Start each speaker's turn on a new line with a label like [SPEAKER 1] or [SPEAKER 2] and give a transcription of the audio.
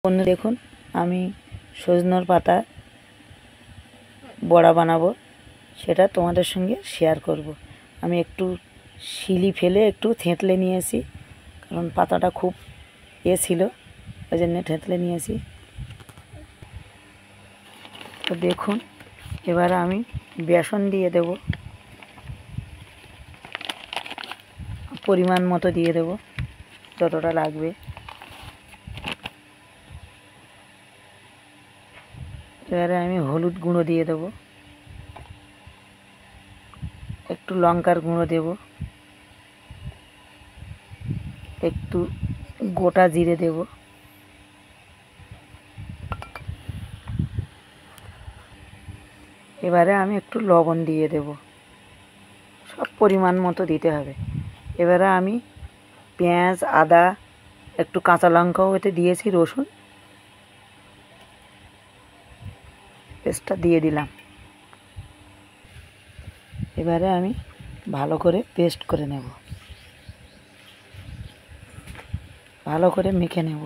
[SPEAKER 1] বন্ধু দেখুন, আমি সজনের পাতা বড়া বানাবো, সেটা তোমাদের সঙ্গে শেয়ার করব। আমি একটু শিলি ফেলে একটু থেঁতলে নিয়েছি, কারণ পাতাটা খুব ছিল, ওই জন্য থেঁতলে নিয়েছি। তো দেখুন, এবারে আমি বেসন দিয়ে দেব, পরিমাণ মতো দিয়ে দেব, যতটা লাগবে। এবারে আমি হলুদ গুঁড়ো দিয়ে দেব, একটু লঙ্কার গুঁড়ো দেব, একটু গোটা জিরে দেব, এবারে আমি একটু লবণ দিয়ে দেব, সব পরিমাণ মতো দিতে হবে। এবারে আমি পেঁয়াজ, আদা, একটু কাঁচা লঙ্কাও এতে দিয়েছি, রসুন পেস্টটা দিয়ে দিলাম। এবারে আমি ভালো করে পেস্ট করে নেব, ভালো করে মেখে নেব।